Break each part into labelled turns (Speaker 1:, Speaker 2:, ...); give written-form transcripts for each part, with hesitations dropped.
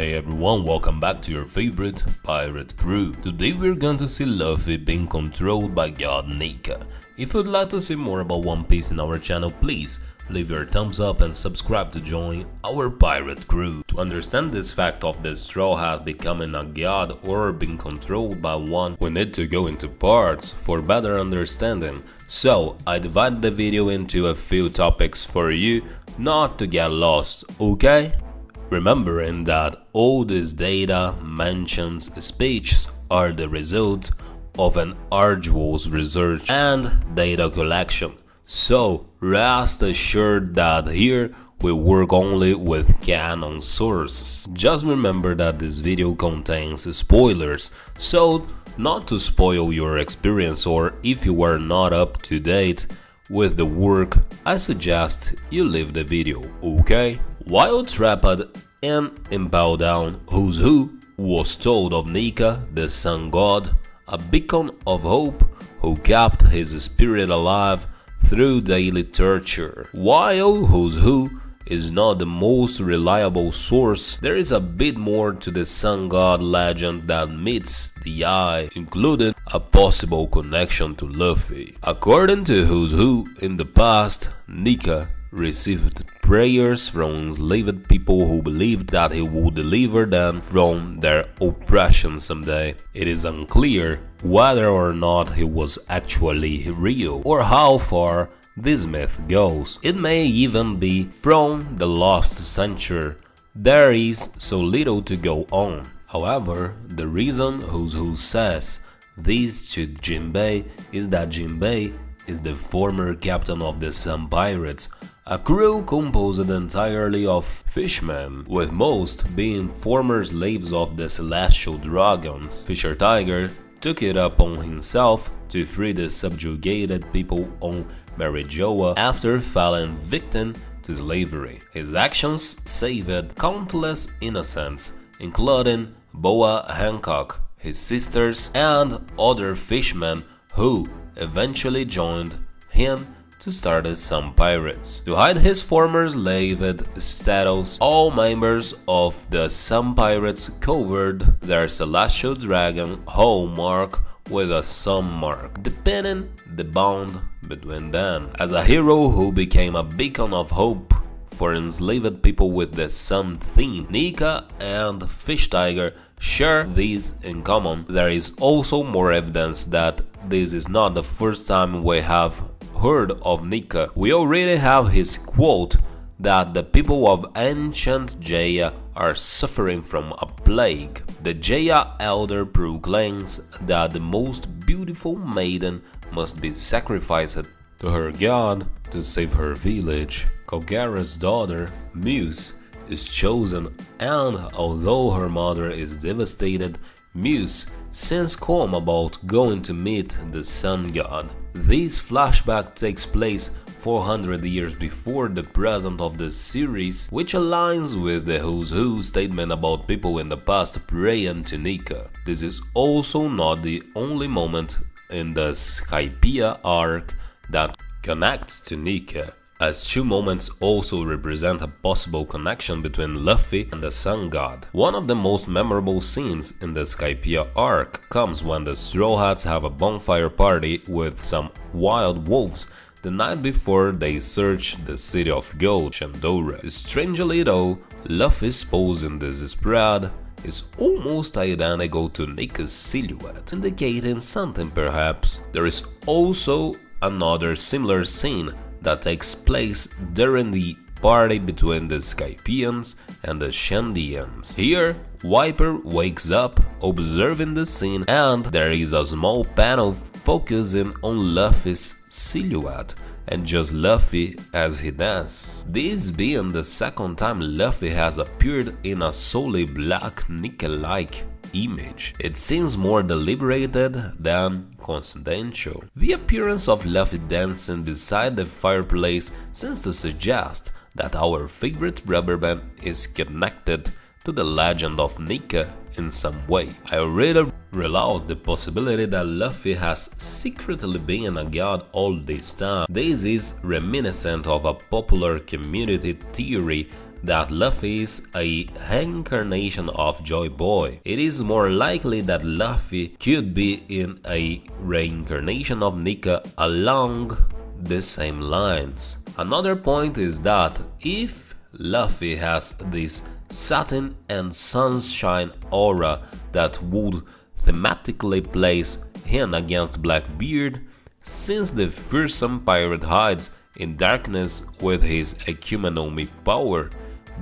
Speaker 1: Hey everyone, welcome back to your favorite pirate crew. Today we're going to see Luffy being controlled by God Nika. If you'd like to see more about One Piece in our channel, please leave your thumbs up and subscribe to join our pirate crew. To understand this fact of the Straw Hat becoming a god or being controlled by one, we need to go into parts for better understanding. So I divided the video into a few topics for you not to get lost, okay? Remembering that all these data, mentions, speeches are the result of an arduous research and data collection. So rest assured that here we work only with canon sources. Just remember that this video contains spoilers, so not to spoil your experience, or if you are not up to date with the work, I suggest you leave the video, okay? While trapped in Impel Down, Who's Who was told of Nika, the sun god, a beacon of hope who kept his spirit alive through daily torture. While Who's Who is not the most reliable source, there is a bit more to the sun god legend that meets the eye, including a possible connection to Luffy. According to Who's Who, in the past, Nika received prayers from enslaved people who believed that he would deliver them from their oppression someday. It is unclear whether or not he was actually real, or how far this myth goes. It may even be from the lost century. There is so little to go on. However, the reason Who's Who says this to Jinbei is that Jinbei is the former captain of the Sun Pirates, a crew composed entirely of fishermen, with most being former slaves of the Celestial Dragons. Fisher Tiger took it upon himself to free the subjugated people on Marijoa after falling victim to slavery. His actions saved countless innocents, including Boa Hancock, his sisters, and other fishermen who eventually joined him to start the Sun Pirates. To hide his former slaved status, all members of the Sun Pirates covered their Celestial Dragon hallmark with a sun mark, depicting the bond between them. As a hero who became a beacon of hope for enslaved people with the sun theme, Nika and Fish Tiger share this in common. There is also more evidence that this is not the first time we have heard of Nika. We already have his quote that the people of ancient Jaya are suffering from a plague. The Jaya elder proclaims that the most beautiful maiden must be sacrificed to her god to save her village. Kogara's daughter, Muse, is chosen, and although her mother is devastated, Muse sends calm about going to meet the sun god. This flashback takes place 400 years before the present of the series, which aligns with the Who's Who statement about people in the past praying to Nika. This is also not the only moment in the Skypiea arc that connects to Nika, as two moments also represent a possible connection between Luffy and the Sun God. One of the most memorable scenes in the Skypiea arc comes when the Straw Hats have a bonfire party with some wild wolves the night before they search the city of gold, Shandora. Strangely though, Luffy's pose in this spread is almost identical to Nika's silhouette, indicating something perhaps. There is also another similar scene that takes place during the party between the Skypieans and the Shandians. Here, Viper wakes up, observing the scene, and there is a small panel focusing on Luffy's silhouette and just Luffy as he dances. This being the second time Luffy has appeared in a solely black Nika-like image. It seems more deliberated than coincidental. The appearance of Luffy dancing beside the fireplace seems to suggest that our favorite rubber band is connected to the legend of Nika in some way. I already rule out the possibility that Luffy has secretly been a god all this time. This is reminiscent of a popular community theory that Luffy is a reincarnation of Joy Boy. It is more likely that Luffy could be in a reincarnation of Nika along the same lines. Another point is that if Luffy has this satin and sunshine aura that would thematically place him against Blackbeard, since the fearsome pirate hides in darkness with his Akuma no Mi power,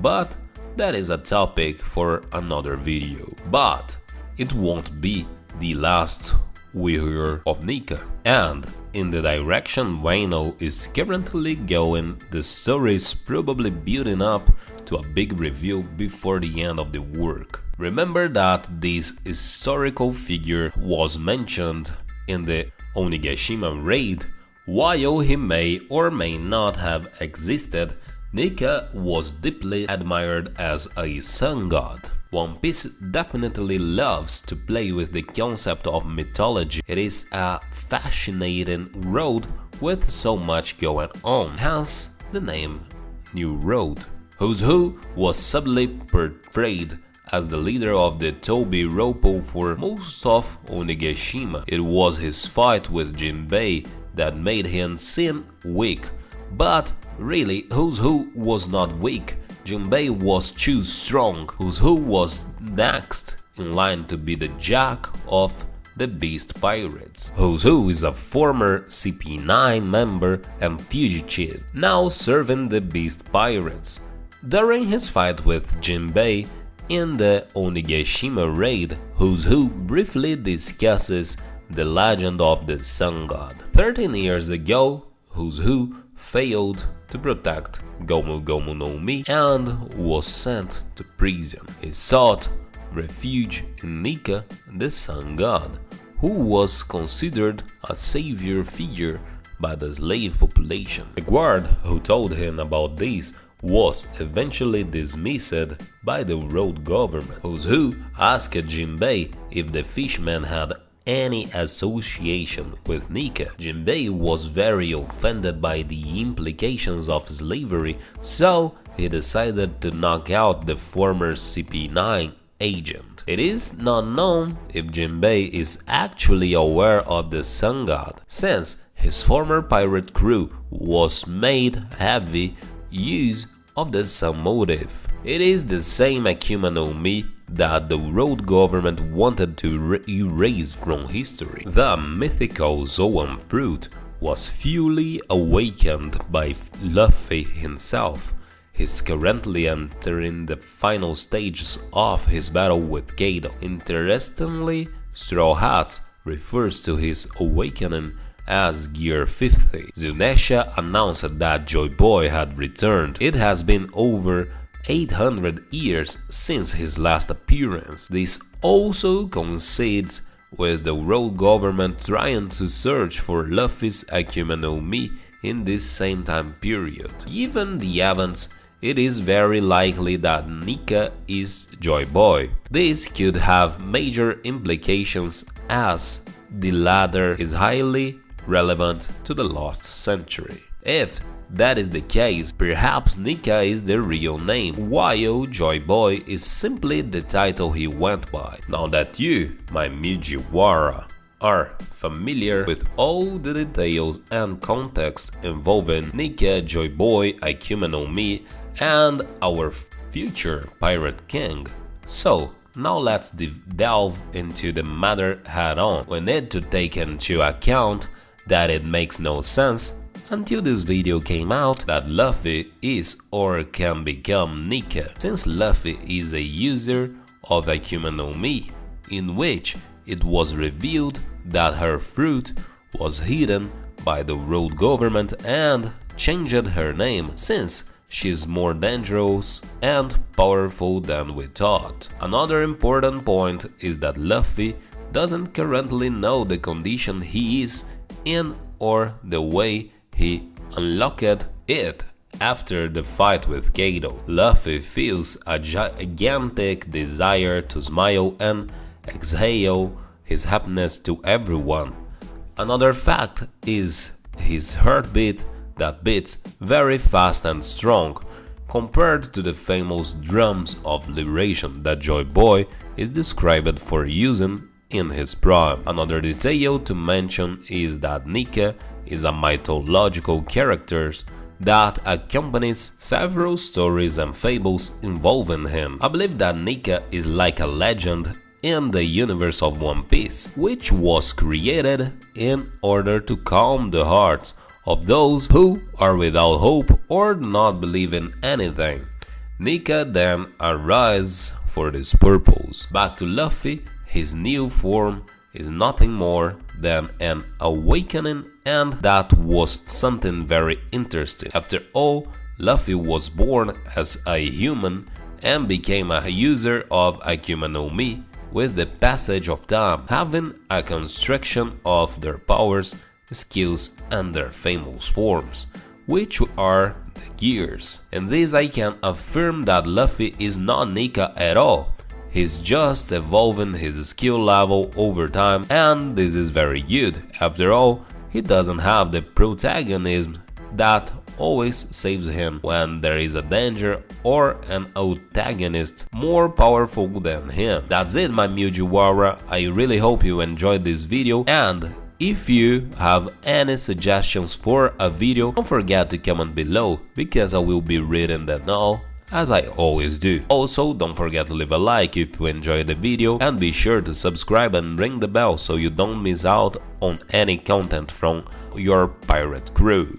Speaker 1: but that is a topic for another video. But it won't be the last we hear of Nika. And in the direction Wano is currently going, the story is probably building up to a big reveal before the end of the work. Remember that this historical figure was mentioned in the Onigashima raid. While he may or may not have existed, Nika was deeply admired as a sun god. One Piece definitely loves to play with the concept of mythology. It is a fascinating road with so much going on, hence the name New Road. Who's Who was subtly portrayed as the leader of the Toby Roppo for most of Onigashima. It was his fight with Jinbei that made him seem weak, but really Who's Who was not weak. Jinbei was too strong. Who's Who was next in line to be the Jack of the Beast Pirates. Who's Who is a former CP9 member and fugitive, now serving the Beast Pirates. During his fight with Jinbei in the Onigashima raid, Who's Who briefly discusses the legend of the Sun God. 13 years ago, Who's Who failed to protect Gomu Gomu no Mi and was sent to prison. He sought refuge in Nika, the Sun God, who was considered a savior figure by the slave population. The guard who told him about this was eventually dismissed by the road government. Who's Who asked Jinbei if the fisherman had any association with Nika. Jinbei was very offended by the implications of slavery, so he decided to knock out the former CP9 agent. It is not known if Jinbei is actually aware of the Sun God, since his former pirate crew was made heavy use of the sun motive. It is the same Akuma no Mi that the road government wanted to erase from history. The mythical Zoan fruit was fully awakened by Luffy himself. He's currently entering the final stages of his battle with Kaido. Interestingly, Straw Hats refers to his awakening as Gear 50. Zunisha announced that Joy Boy had returned. It has been over 800 years since his last appearance. This also coincides with the road government trying to search for Luffy's Akuma no Mi in this same time period. Given the events, it is very likely that Nika is Joy Boy. This could have major implications as the latter is highly relevant to the lost century. If that is the case, perhaps Nika is the real name, while Joy Boy is simply the title he went by. Now that you, my Mujiwara, are familiar with all the details and context involving Nika, Joy Boy, Akuma no Mi, and our future Pirate King, so now let's delve into the matter head on. We need to take into account that it makes no sense until this video came out that Luffy is or can become Nika, since Luffy is a user of Akuma no Mi, in which it was revealed that her fruit was hidden by the road government and changed her name, since she's more dangerous and powerful than we thought. Another important point is that Luffy doesn't currently know the condition he is in or the way he unlocked it after the fight with Kaido. Luffy feels a gigantic desire to smile and exhale his happiness to everyone. Another fact is his heartbeat that beats very fast and strong, compared to the famous drums of liberation that Joy Boy is described for using in his prime. Another detail to mention is that Nika is a mythological character that accompanies several stories and fables involving him. I believe that Nika is like a legend in the universe of One Piece, which was created in order to calm the hearts of those who are without hope or not believe in anything. Nika then arises for this purpose. Back to Luffy, his new form is nothing more than an awakening, and that was something very interesting. After all, Luffy was born as a human and became a user of Akuma no Mi with the passage of time, having a construction of their powers, skills and their famous forms, which are the gears. In this I can affirm that Luffy is not Nika at all. He's just evolving his skill level over time, and this is very good. After all, he doesn't have the protagonism that always saves him when there is a danger or an antagonist more powerful than him. That's it, my Mujiwara. I really hope you enjoyed this video, and if you have any suggestions for a video, don't forget to comment below, because I will be reading them all, as I always do. Also, don't forget to leave a like if you enjoyed the video, and be sure to subscribe and ring the bell so you don't miss out on any content from your pirate crew.